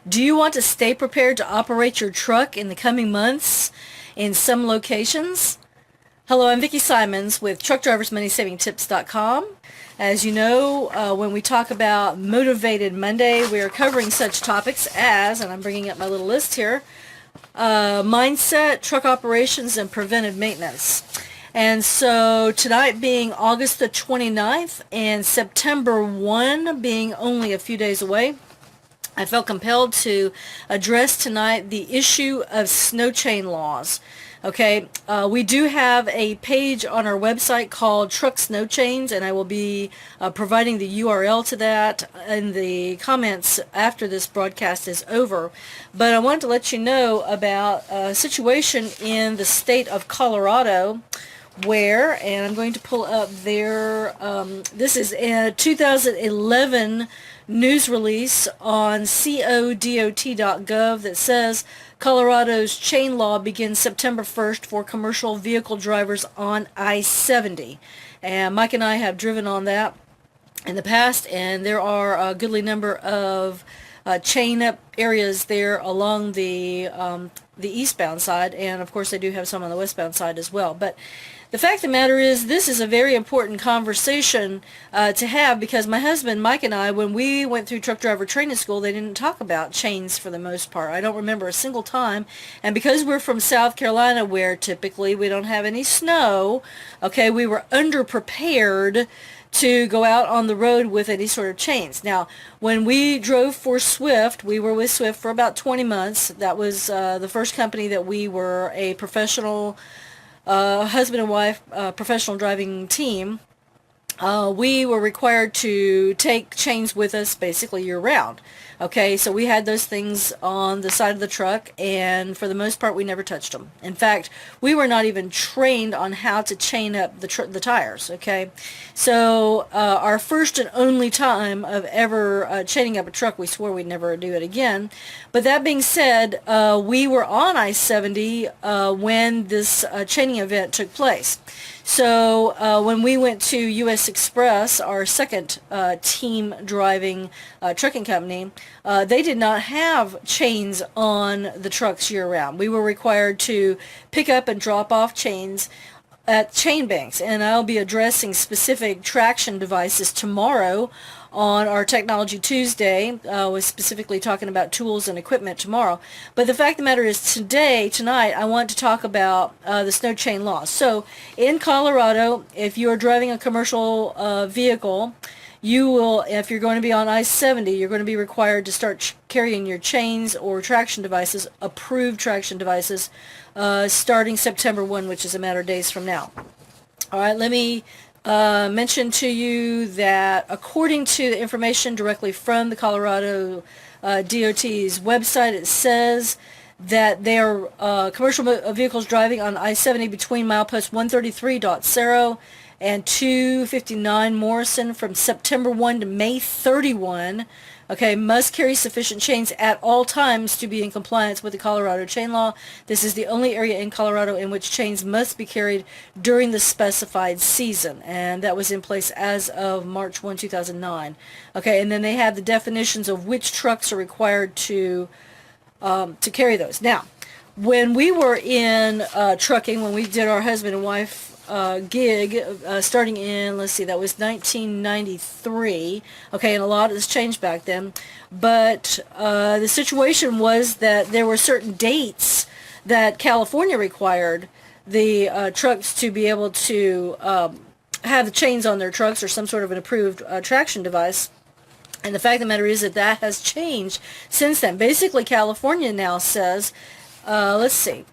Do you want to stay prepared to operate your truck in the coming months in some locations? Hello, I'm Vicki Simons with TruckDriversMoneySavingTips.com. As you know, when we talk about Motivated Monday, we are covering such topics as, and I'm bringing up my little list here, mindset, truck operations, and preventive maintenance. And so tonight being August the 29th and September 1 being only a few days away, I felt compelled to address tonight the issue of snow chain laws. Okay, we do have a page on our website called Truck Snow Chains, and I will be providing the URL to that in the comments after this broadcast is over. But I wanted to let you know about a situation in the state of Colorado where, and I'm going to pull up their, this is a 2011 news release on codot.gov that says Colorado's chain law begins September 1st for commercial vehicle drivers on I-70. And Mike and I have driven on that in the past, and there are a goodly number of chain up areas there along the eastbound side, and of course they do have some on the westbound side as well. But the fact of the matter is, this is a very important conversation to have, because my husband Mike and I, when we went through truck driver training school, they didn't talk about chains for the most part. I don't remember a single time. And because we're from South Carolina, where typically we don't have any snow, okay, we were underprepared to go out on the road with any sort of chains. Now, when we drove for Swift, we were with Swift for about 20 months. That was the first company that we were a professional husband and wife professional driving team. We were required to take chains with us basically year round. Okay, so we had those things on the side of the truck, and for the most part we never touched them. In fact, we were not even trained on how to chain up the tires. Okay, so our first and only time of ever chaining up a truck, we swore we'd never do it again. But that being said, we were on I-70 when this chaining event took place. So when we went to U.S. Express, our second team driving trucking company, they did not have chains on the trucks year-round. We were required to pick up and drop off chains at chain banks, and I'll be addressing specific traction devices tomorrow on our Technology Tuesday. We're specifically talking about tools and equipment tomorrow. But the fact of the matter is, tonight, I want to talk about the snow chain law. So in Colorado, if you are driving a commercial vehicle, you will, if you're going to be on I-70, you're going to be required to start carrying your chains or traction devices, approved traction devices, starting September 1, which is a matter of days from now. All right, let me mention to you that according to the information directly from the Colorado DOT's website, it says that they are commercial vehicles driving on I-70 between milepost 133.0 and 259 Morrison from September 1 to May 31, okay, must carry sufficient chains at all times to be in compliance with the Colorado chain law. This is the only area in Colorado in which chains must be carried during the specified season, and that was in place as of March 1, 2009. Okay, and then they have the definitions of which trucks are required to carry those. Now, when we were in trucking, when we did our husband and wife gig starting in, let's see, that was 1993. Okay, and a lot has changed back then. But the situation was that there were certain dates that California required the trucks to be able to have the chains on their trucks or some sort of an approved traction device. And the fact of the matter is that that has changed since then. Basically, California now says, let's see,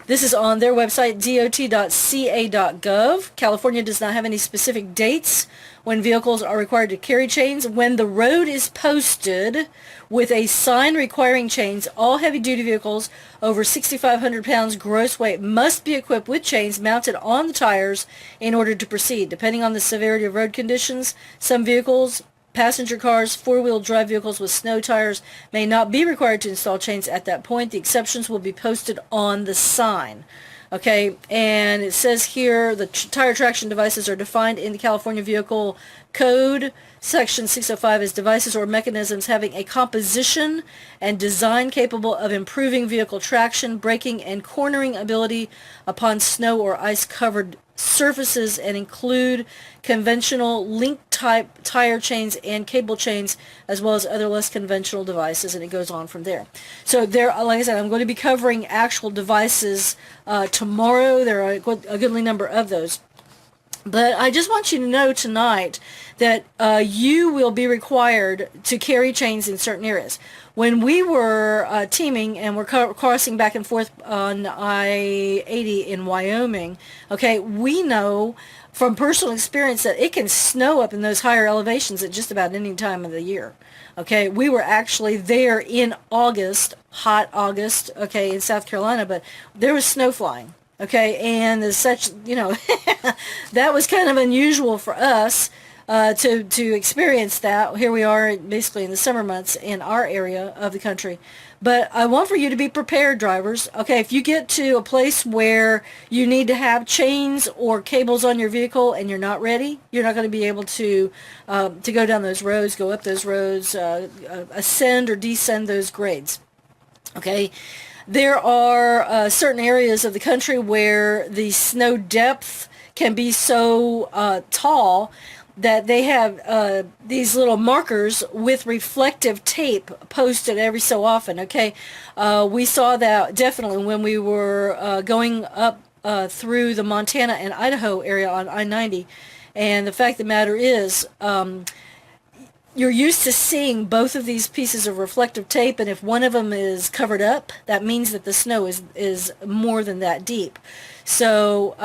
this is on their website, dot.ca.gov. California does not have any specific dates when vehicles are required to carry chains. When the road is posted with a sign requiring chains, all heavy-duty vehicles over 6,500 pounds gross weight must be equipped with chains mounted on the tires in order to proceed. Depending on the severity of road conditions, some vehicles, passenger cars, four-wheel drive vehicles with snow tires may not be required to install chains at that point. The exceptions will be posted on the sign. Okay, and it says here the tire traction devices are defined in the California Vehicle Code, Section 605, as devices or mechanisms having a composition and design capable of improving vehicle traction, braking, and cornering ability upon snow or ice-covered surfaces, and include conventional link-type tire chains and cable chains, as well as other less conventional devices, and it goes on from there. So there, like I said, I'm going to be covering actual devices tomorrow. There are a goodly number of those. But I just want you to know tonight that you will be required to carry chains in certain areas. When we were teaming and we're crossing back and forth on I-80 in Wyoming, okay, we know from personal experience that it can snow up in those higher elevations at just about any time of the year. Okay, we were actually there in August, hot August, okay, in South Carolina, but there was snow flying. Okay, and as such, you know, that was kind of unusual for us to experience that. Here we are basically in the summer months in our area of the country. But I want for you to be prepared, drivers. Okay, if you get to a place where you need to have chains or cables on your vehicle and you're not ready, you're not going to be able to go down those roads, go up those roads, ascend or descend those grades. Okay. There are certain areas of the country where the snow depth can be so tall that they have these little markers with reflective tape posted every so often. Okay, we saw that definitely when we were going up through the Montana and Idaho area on I-90. And the fact of the matter is, you're used to seeing both of these pieces of reflective tape, and if one of them is covered up, that means that the snow is more than that deep. So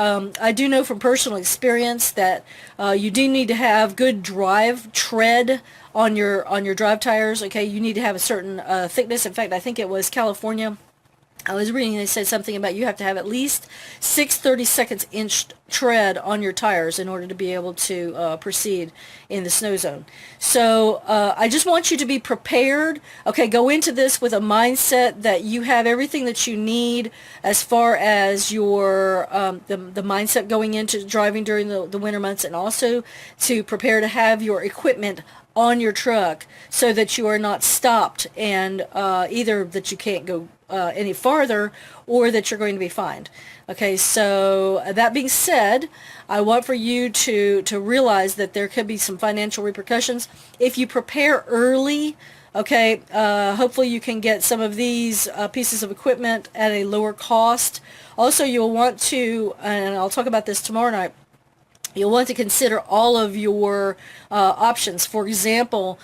I do know from personal experience that you do need to have good drive tread on your drive tires. Okay, you need to have a certain thickness. In fact, I think it was California. I was reading, they said something about you have to have at least 6 32 inch tread on your tires in order to be able to proceed in the snow zone. So I just want you to be prepared. Okay, go into this with a mindset that you have everything that you need as far as your the mindset going into driving during the winter months, and also to prepare to have your equipment on your truck so that you are not stopped, and either that you can't go any farther or that you're going to be fined. Okay, so that being said, I want for you to realize that there could be some financial repercussions if you prepare early. Okay, hopefully you can get some of these pieces of equipment at a lower cost. Also, you'll want to, and I'll talk about this tomorrow night, you'll want to consider all of your options. For example,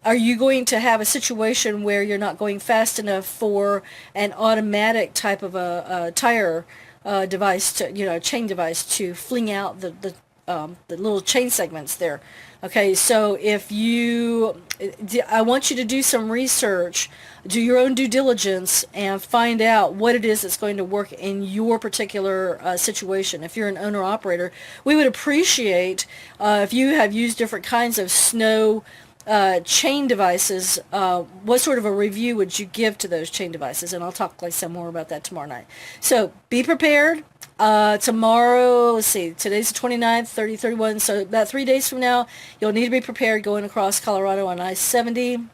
are you going to have a situation where you're not going fast enough for an automatic type of a tire device, to, chain device, to fling out the little chain segments there? Okay, so I want you to do some research, do your own due diligence, and find out what it is that's going to work in your particular situation. If you're an owner-operator, we would appreciate if you have used different kinds of snow chain devices, what sort of a review would you give to those chain devices? And I'll talk some more about that tomorrow night. So be prepared. Tomorrow, let's see, today's the 29th, 30, 31, so about 3 days from now, you'll need to be prepared going across Colorado on I-70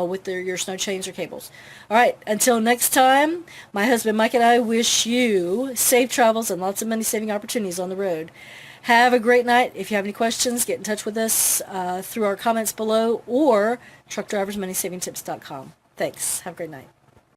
with your snow chains or cables. All right, until next time, my husband Mike and I wish you safe travels and lots of money-saving opportunities on the road. Have a great night. If you have any questions, get in touch with us through our comments below or TruckDriversMoneySavingTips.com. Thanks. Have a great night.